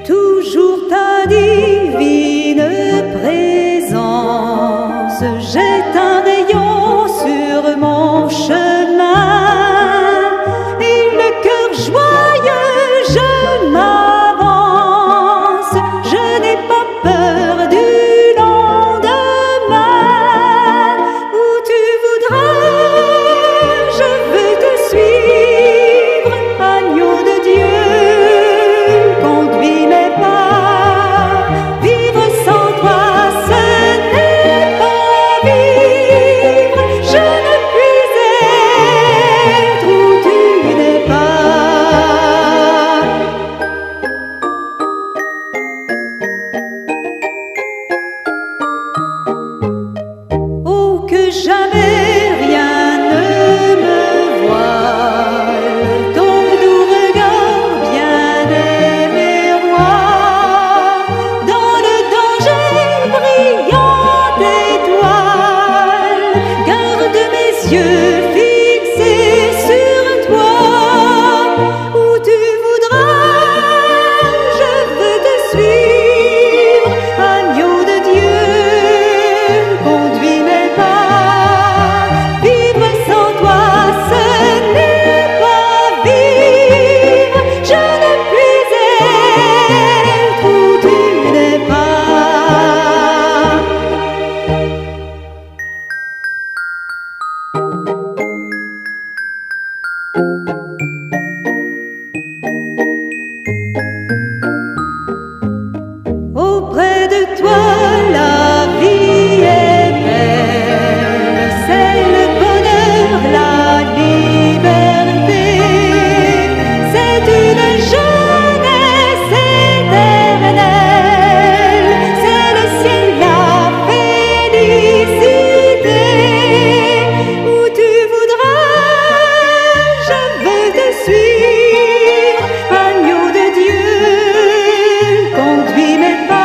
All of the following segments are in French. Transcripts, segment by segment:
Toujours ta divine présence jette un rayon sur mon chemin, et le cœur joyeux je m'avance, je n'ai pas peur du lendemain. Où tu voudras, je veux te suivre, agneau de Dieu, conduis mes pas. Vivre sans toi, ce n'est pas vivre. Je ne puis être où tu n'es pas. Oh, que jamais rien ne me voile, ton doux regard, bien-aimé roi. Dans le danger, brillante étoile, garde mes yeux fixés sur toi. Où tu voudras, je veux te suivre, agneau de Dieu, conduis mes pas. Vivre sans toi, ce n'est pas vivre. Je ne puis être où tu n'es pas. Auprès de toi, la vie est belle, c'est le bonheur, la liberté, c'est une jeunesse éternelle, c'est le ciel, la félicité. Où tu voudras, je veux te suivre, agneau de Dieu, conduis mes pas.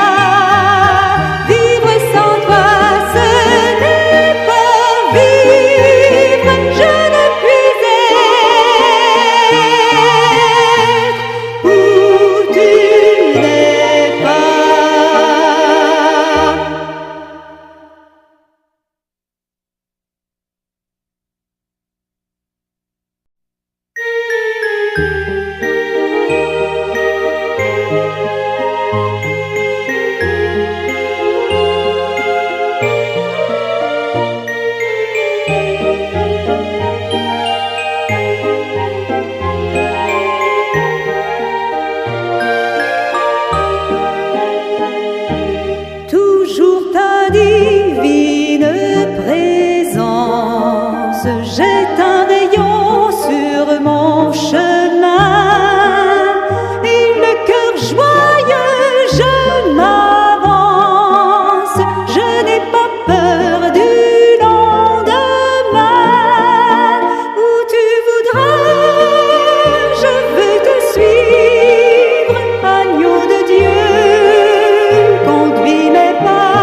Vivre sans toi, ce n'est pas vivre. Je ne puis être où tu n'es pas. Toujours ta divine présence jette un rayon sur mon chemin, et le cœur joyeux je m'avance, je n'ai pas peur du lendemain. Où tu voudras, je veux te suivre, agneau de Dieu, conduis mes pas.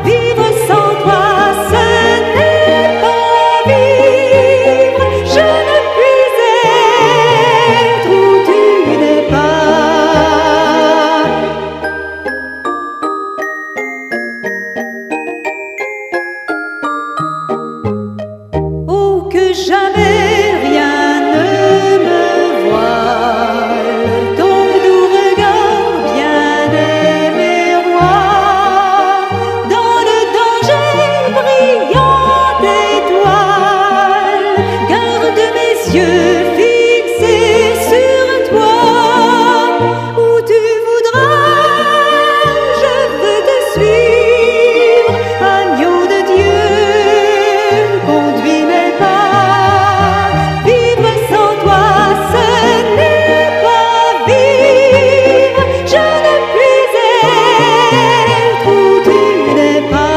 Vivre sans toi, ce n'est pas vivre. Je ne puis être où tu n'es pas. Oh, que jamais rien ne me voile, ton doux regard, bien-aimé roi. Dans le danger, brillante étoile, garde mes yeux fixés sur toi. Où tu voudras, je veux te suivre, agneau de Dieu, conduis mes pas. Vivre sans toi, ce n'est pas vivre. Je ne puis être où tu n'es pas.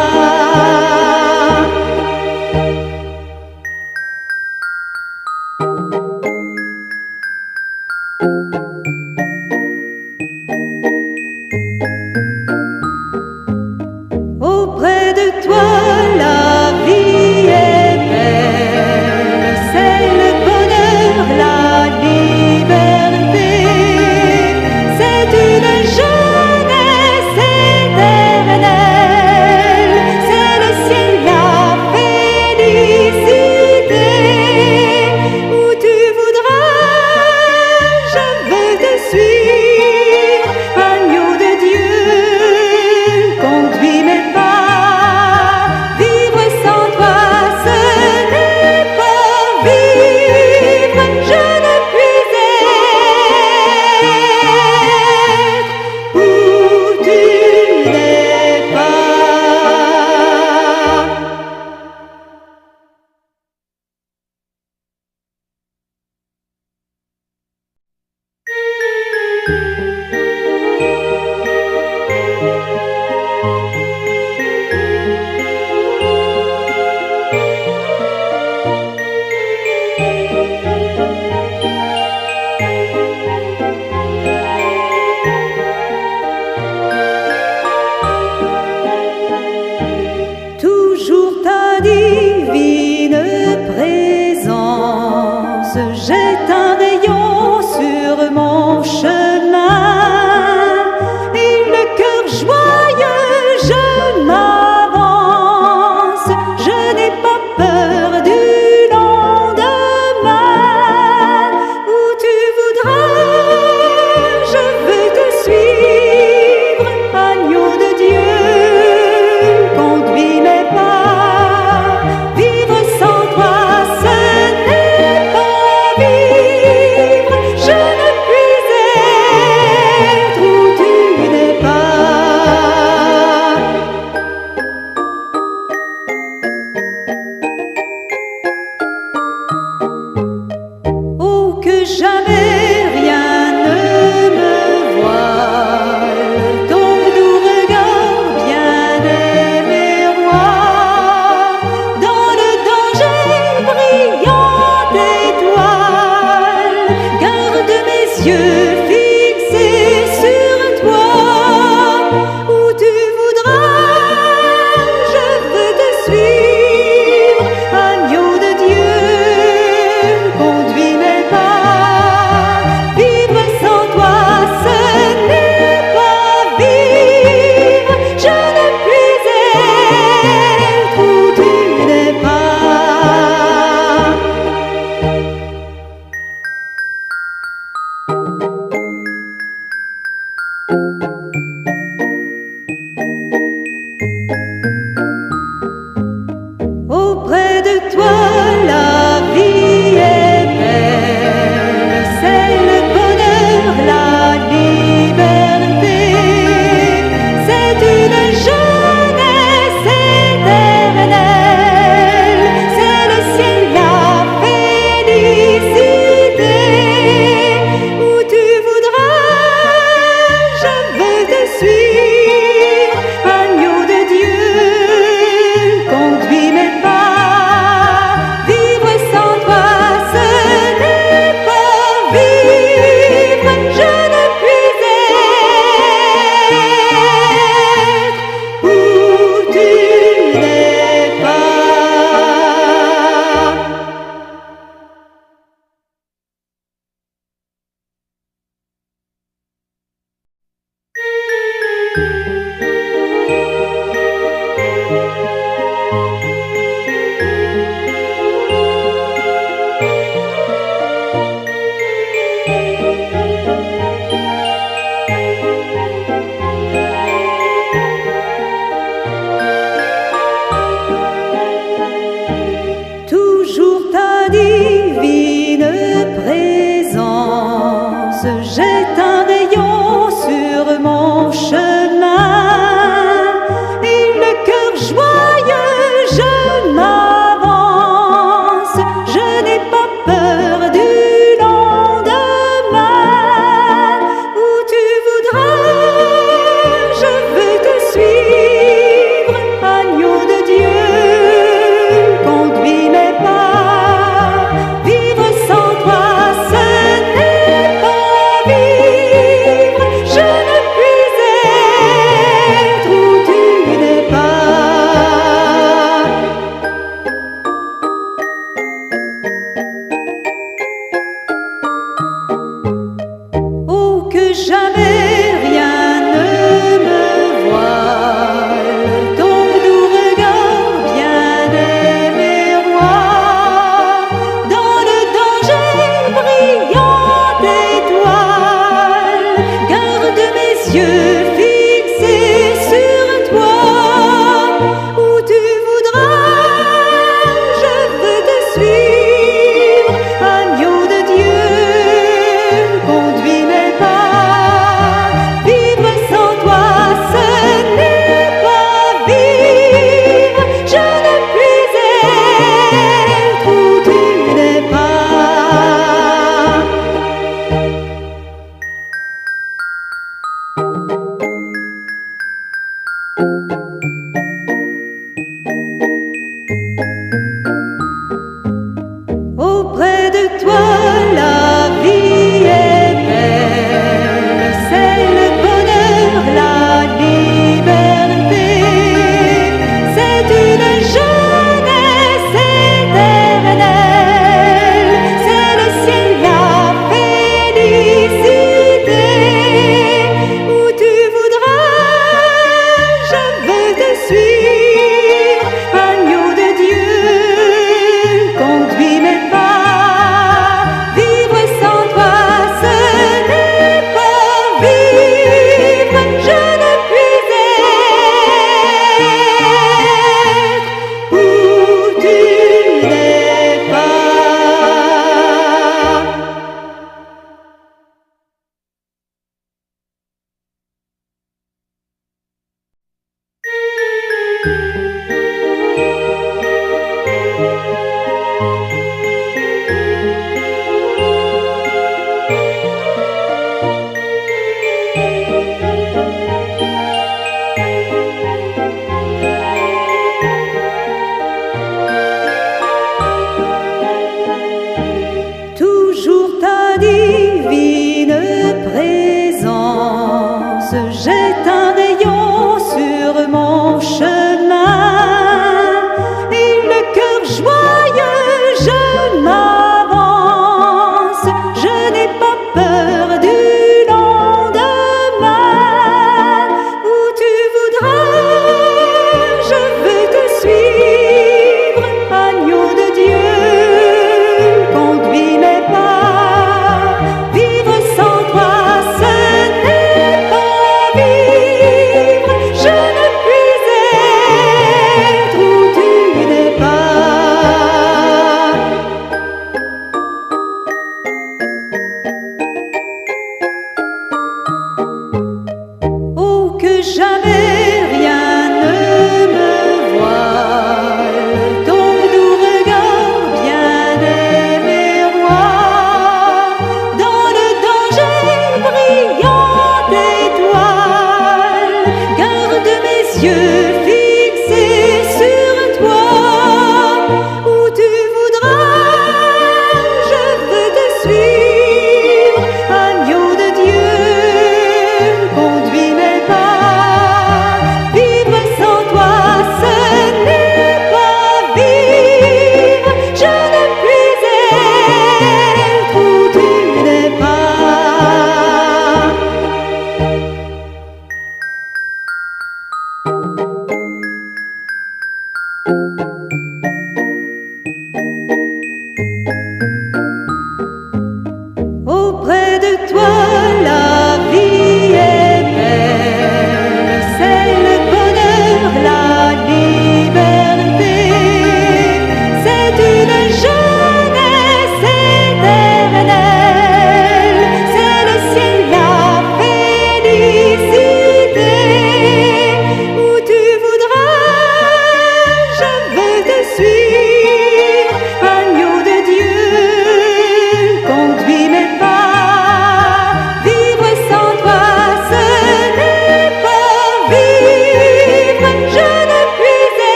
yeux fixés sur toi. Où tu voudras, je veux te suivre. Agneau de Dieu, conduis mes pas. Vivre sans toi, ce n'est pas vivre. Je ne puis être où tu n'es pas. Auprès de toi, la vie est belle, c'est le bonheur, la liberté, c'est une jeunesse éternelle, c'est le ciel, la félicité. Où tu voudras, je veux te suivre, agneau de Dieu, conduis mes pas.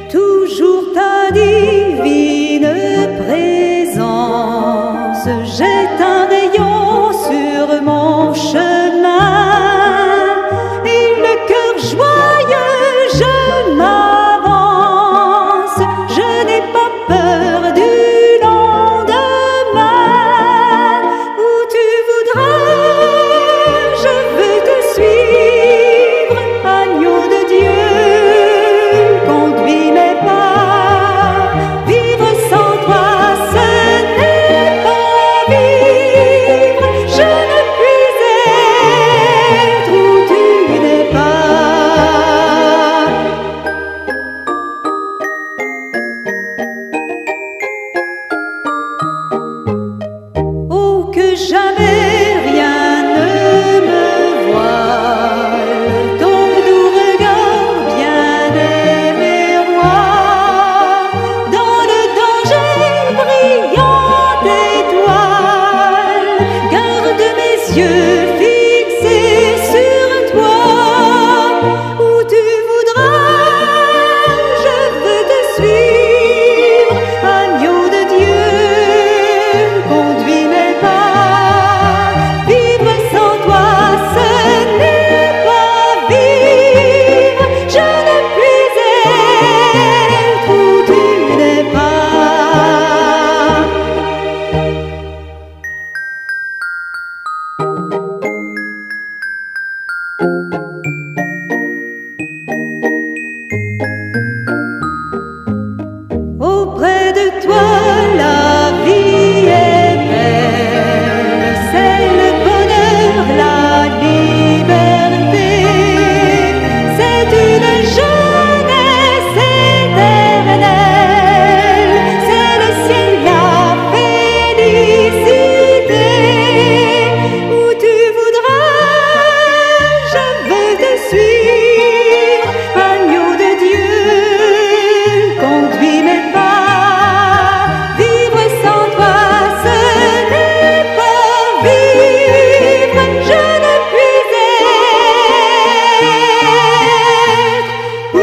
Toujours ta divine présence jette un rayon sur mon chemin, et le cœur joyeux je m'avance, je n'ai pas peur du lendemain. Où tu voudras, je veux te suivre, agneau de Dieu, conduis mes pas. Vivre sans toi, ce n'est pas vivre. Je ne puis être où tu n'es pas. Oh, que jamais rien ne me voile, ton doux regard, bien-aimé roi. Dans le danger, brillante étoile, garde mes yeux fixés sur toi. Où tu voudras, je veux te suivre, agneau de Dieu, conduis mes pas. Vivre sans toi, ce n'est pas vivre. Je ne puis être où tu n'es pas. Auprès de toi, la vie est belle, c'est le bonheur, la liberté, c'est une jeunesse éternelle, c'est le ciel, la félicité. Où tu voudras, je veux te suivre, agneau de Dieu, conduis mes pas. Vivre sans toi, ce n'est pas vivre. Je ne puis être où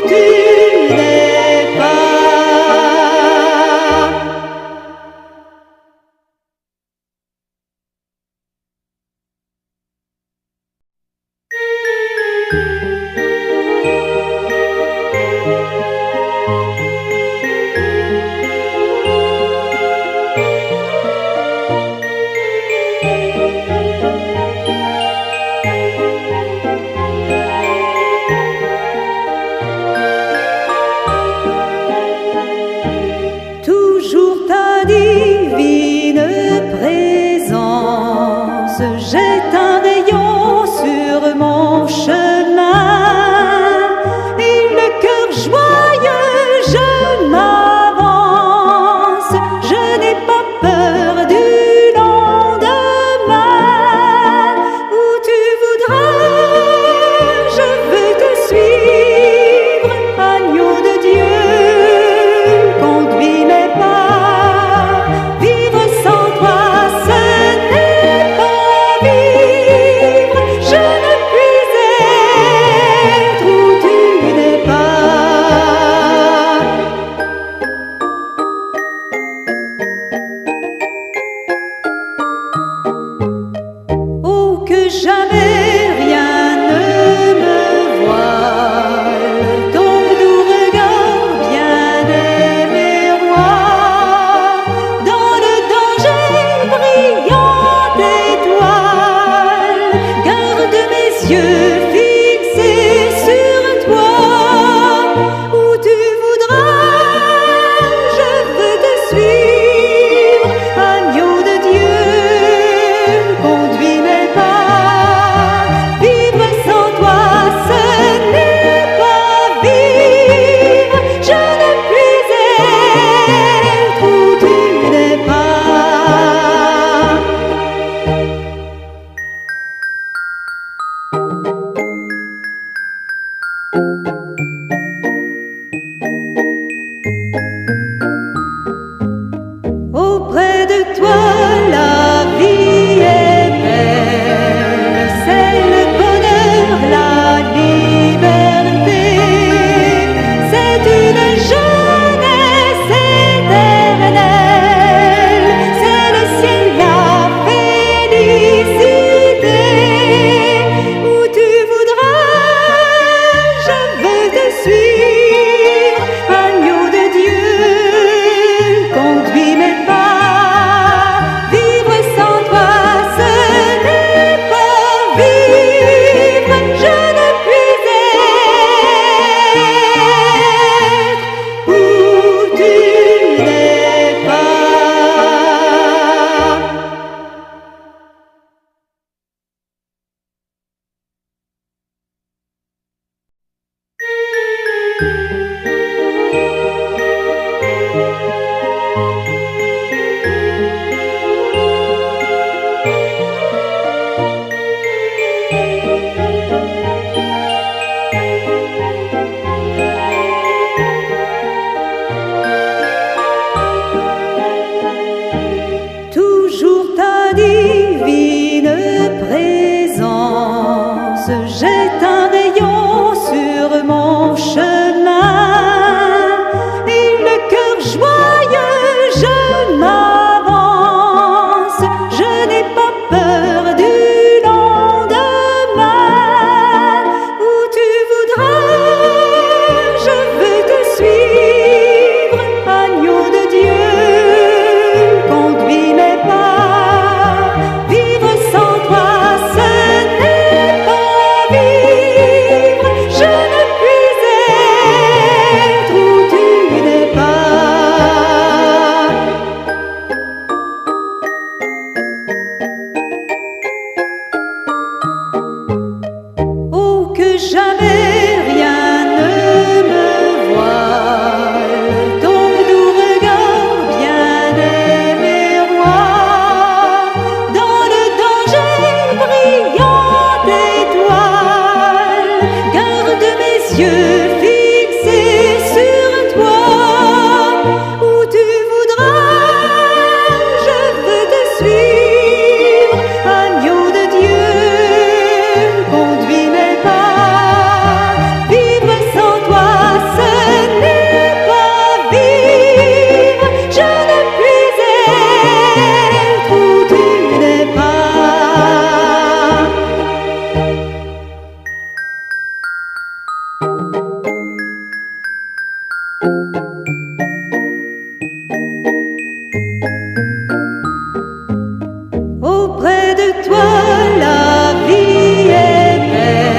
tu n'es pas. Toujours ta divine présence jette un rayon sur mon chemin, et le cœur joyeux je m'avance, je n'ai pas peur du lendemain. Où tu voudras, je veux te suivre, agneau de Dieu, conduis mes pas. Vivre sans toi, ce n'est pas vivre. Je ne puis être où tu n'es pas. Oh, que jamais rien ne me voile, ton doux regard, bien-aimé roi. Dans le danger, brillante étoile, garde mes yeux fixés sur toi. Où tu voudras, je veux te suivre, agneau de Dieu, conduis mes pas. Vivre sans toi, ce n'est pas vivre. Je ne puis être où tu n'es pas. jamais rien ne me voile. Ton doux regard, bien-aimé roi, dans le danger, brillante étoile, garde mes yeux fixés sur toi. Où tu voudras, je veux te suivre, agneau de Dieu, conduis mes pas. Vivre sans toi, ce n'est pas vivre. Je ne puis être où tu n'es pas. Auprès de toi, la vie est belle.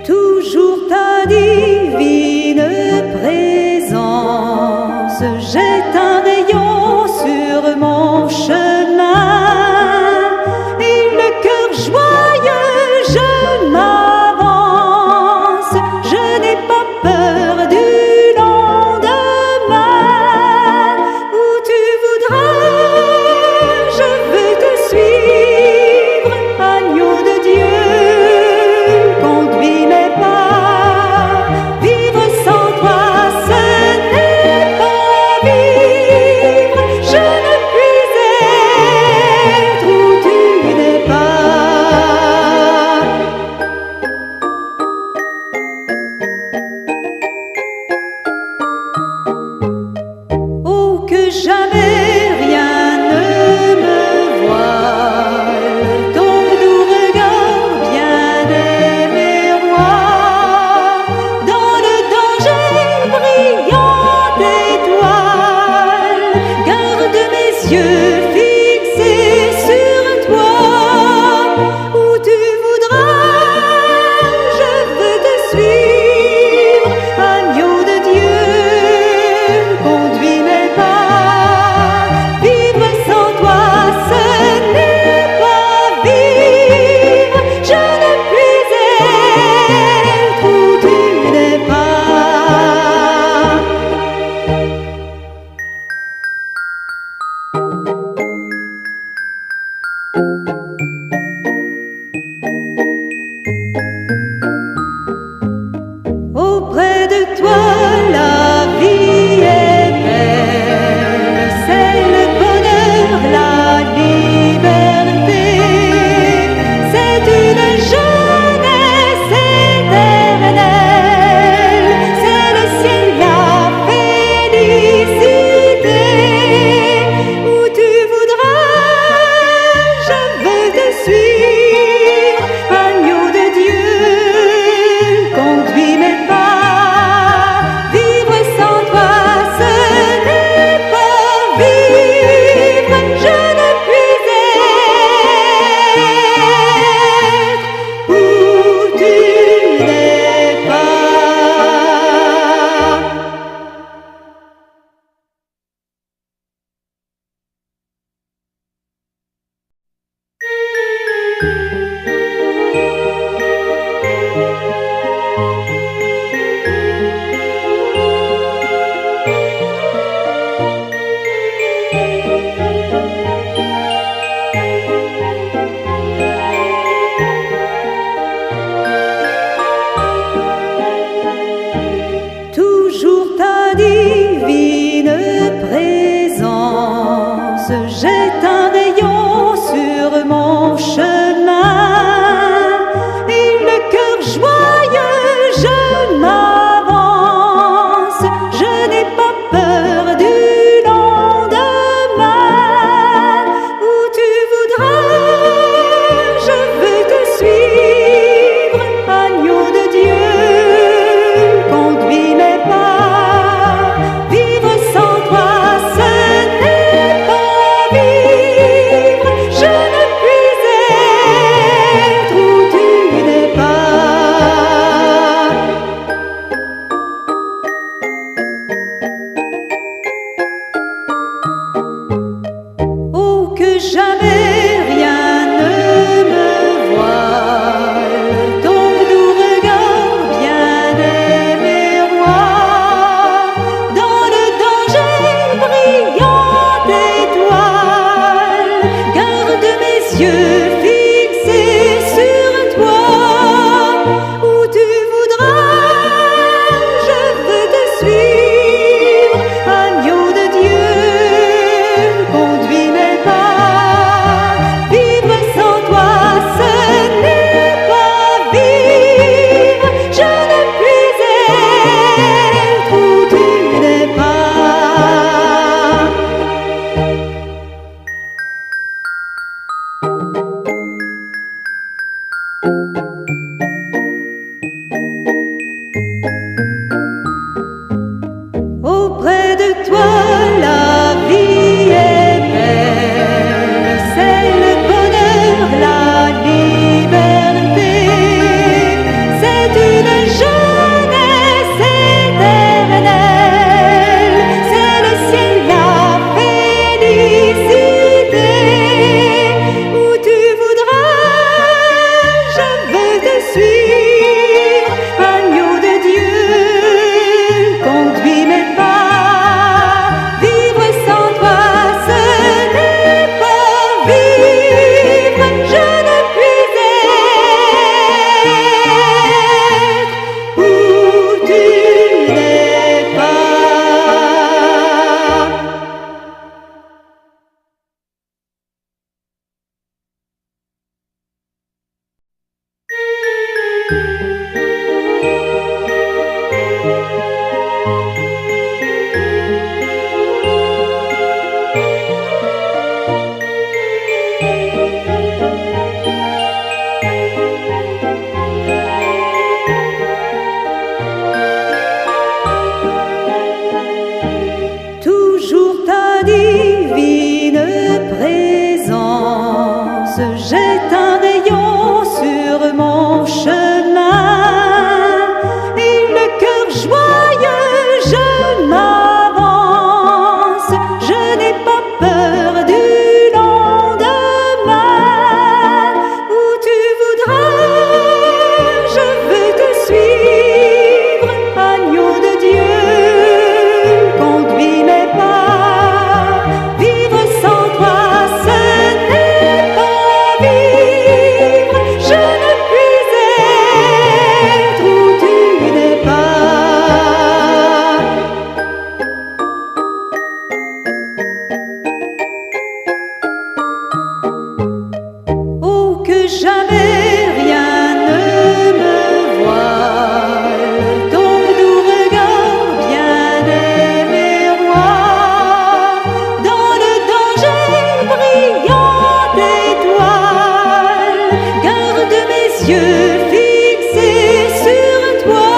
Toujours ta divine présence jette un rayon sur mon chemin et le cœur joyeux Toujours ta divine présence jette un rayon sur mon chemin, et le cœur joyeux je m'avance, je n'ai pas peur du lendemain. Où tu voudras, je veux te suivre, agneau de Dieu, conduis mes pas. Vivre sans toi, ce n'est pas vivre. Je ne puis être où tu n'es pas. Oh, que jamais rien ne me voile, ton doux regard, bien-aimé roi. Dans le danger, brillante étoile, garde mes yeux fixés sur toi.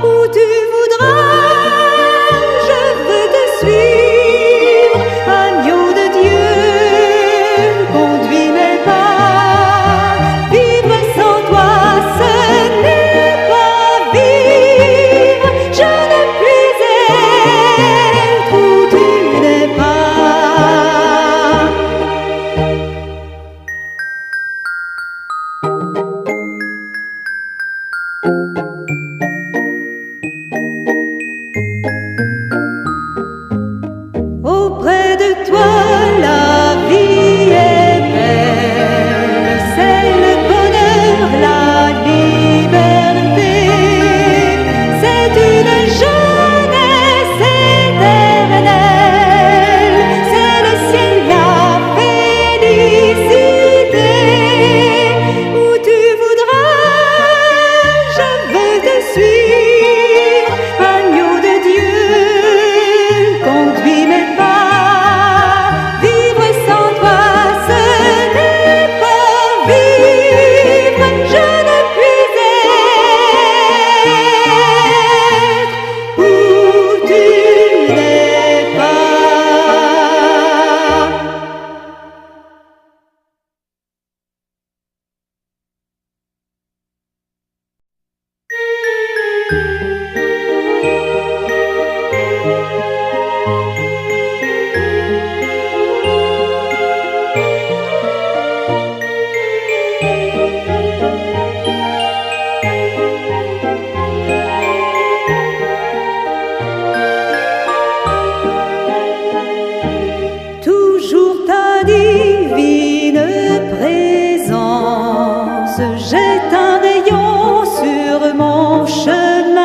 Où tu voudras, je veux te suivre, agneau de Dieu, conduis mes pas. Vivre sans toi, ce n'est pas vivre. Je ne puis être où tu n'es pas. Auprès de toi, la vie est belle, c'est le bonheur, la liberté, c'est une jeunesse éternelle, c'est le ciel, la félicité. Où tu voudras, je veux te suivre, agneau de Dieu, conduis mes pas. Vivre sans toi, ce n'est pas vivre. Je ne puis être où tu n'es pas. Toujours ta divine présence jette un rayon sur mon chemin,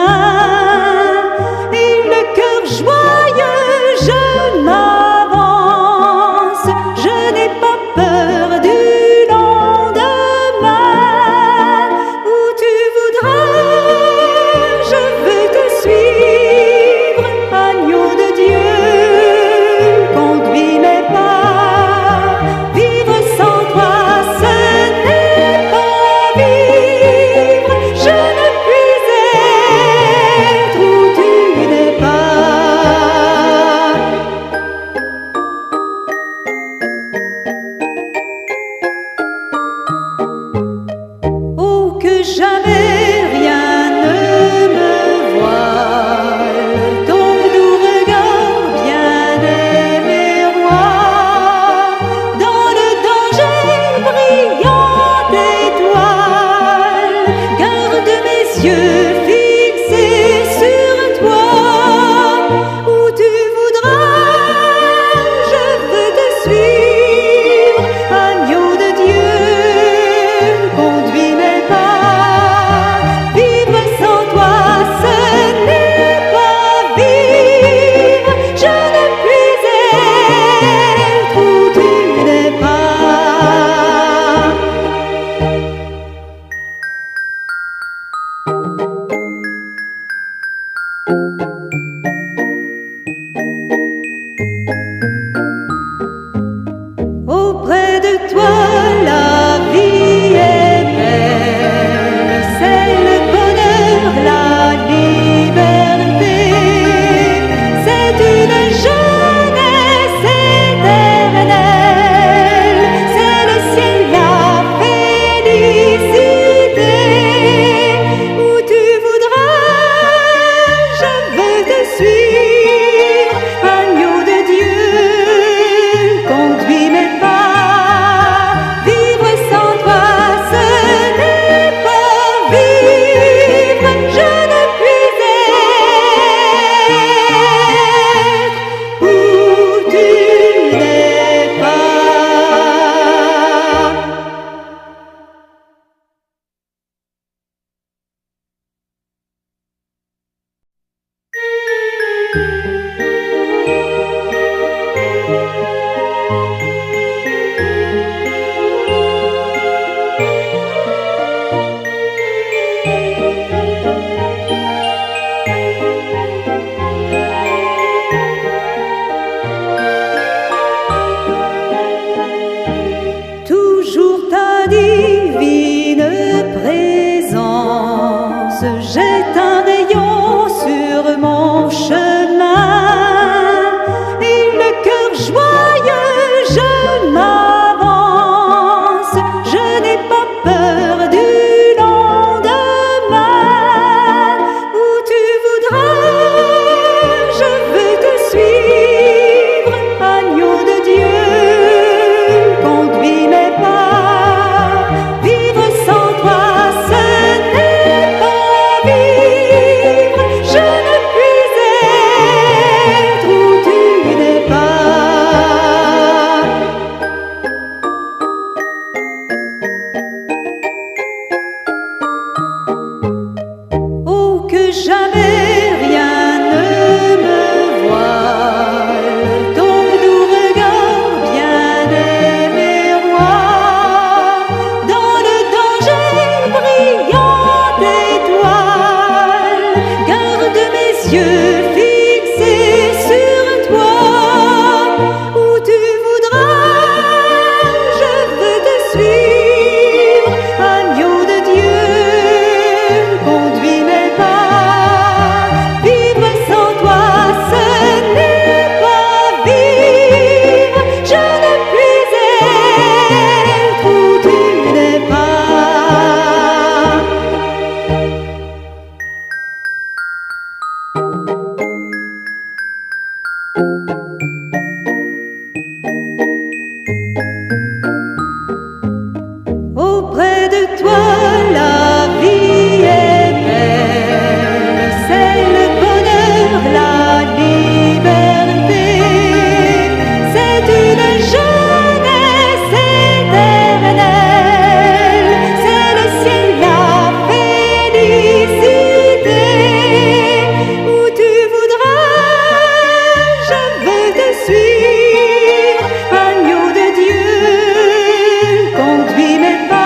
et le cœur joyeux je m'avance, je n'ai pas peur du lendemain. Où tu voudras, je veux te suivre, agneau de Dieu, conduis mes pas. Vivre sans toi, ce n'est pas vivre. Je ne puis être où tu n'es pas. Oh, que jamais rien ne me voile, ton doux regard, bien-aimé roi. Dans le danger, brillante étoile, garde mes yeux fixés sur toi. Où tu voudras, je veux te suivre, agneau de Dieu, conduis mes pas. de toi la vie est belle, c'est le bonheur, la liberté, c'est une jeunesse éternelle, c'est le ciel, la félicité. Où tu voudras, je veux te suivre, agneau de Dieu, conduis mes pas,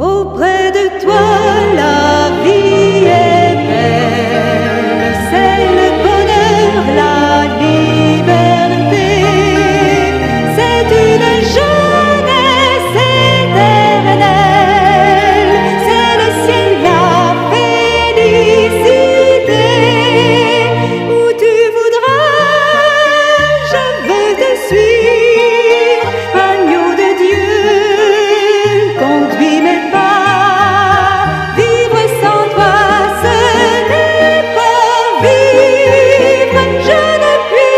Auprès de toi, la vie est belle, c'est le bonheur, la liberté, c'est une jeunesse éternelle, c'est le ciel, la félicité. Où tu voudras, je veux te suivre, agneau de Dieu, conduis mes pas. Vivre sans toi, ce n'est pas vivre. Je ne puis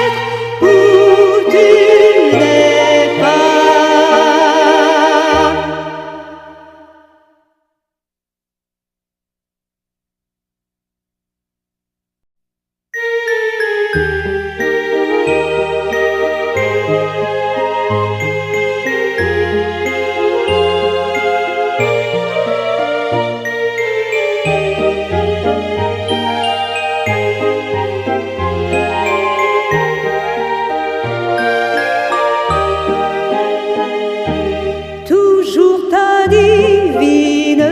être où tu n'es pas. Toujours ta divine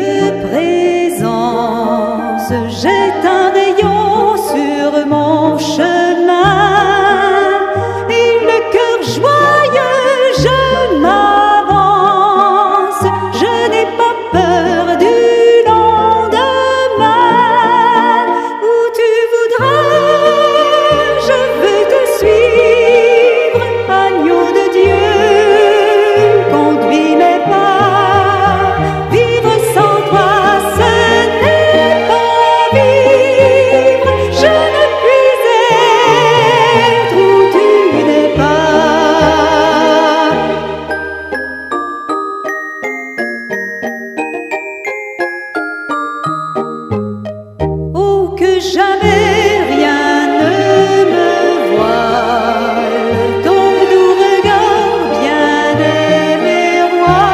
présence jette un rayon sur mon chemin, et le cœur joyeux je m'avance, je n'ai pas peur du lendemain. Où tu voudras, je veux te suivre, agneau de Dieu, conduis mes pas. Vivre sans toi, ce n'est pas vivre. Je ne puis être où tu n'es pas. Oh, que jamais rien ne me voile, ton doux regard, bien-aimé roi,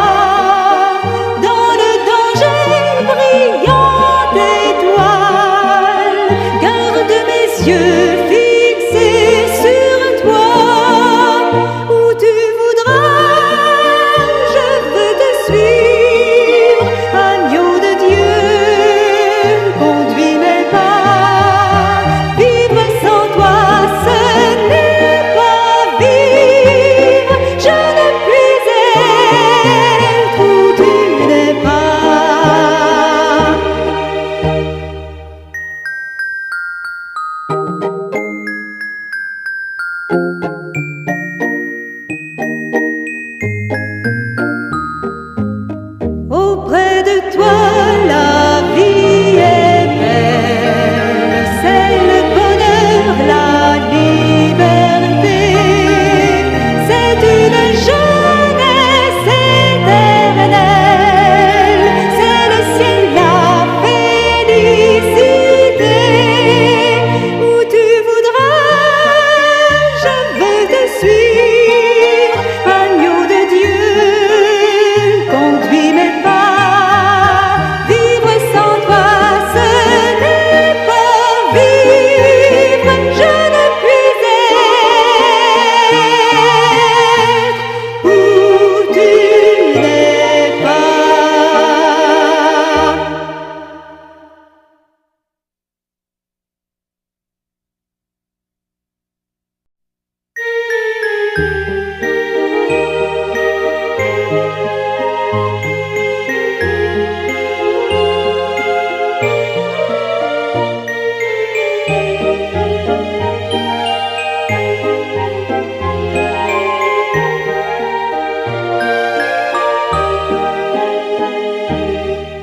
dans le danger, brillante étoile, garde mes yeux fixés sur toi. Où tu voudras, je veux te suivre, agneau de Dieu, conduis mes pas. Vivre sans toi, ce n'est pas vivre. Je ne puis être où tu n'es pas. Auprès de toi, la vie est belle, c'est le bonheur, la liberté, c'est une jeunesse éternelle, c'est le ciel, la félicité. Où tu voudras, je veux te suivre, agneau de Dieu, conduis mes pas. Vivre sans toi, ce n'est pas vivre. Je ne puis être où tu n'es pas.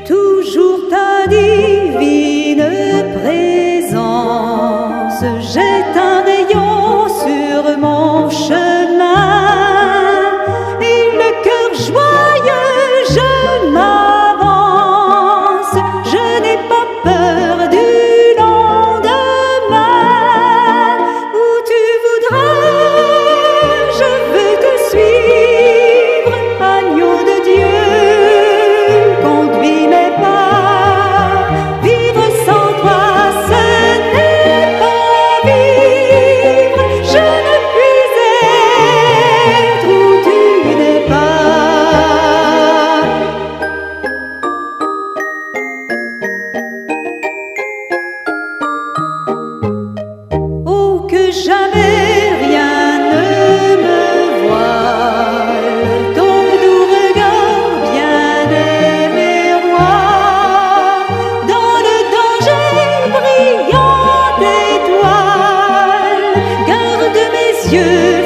Toujours ta divine présence jette un rayon sur mon chemin, jamais rien ne me voile. Ton doux regard, bien-aimé roi, dans le danger, brillante étoile, garde mes yeux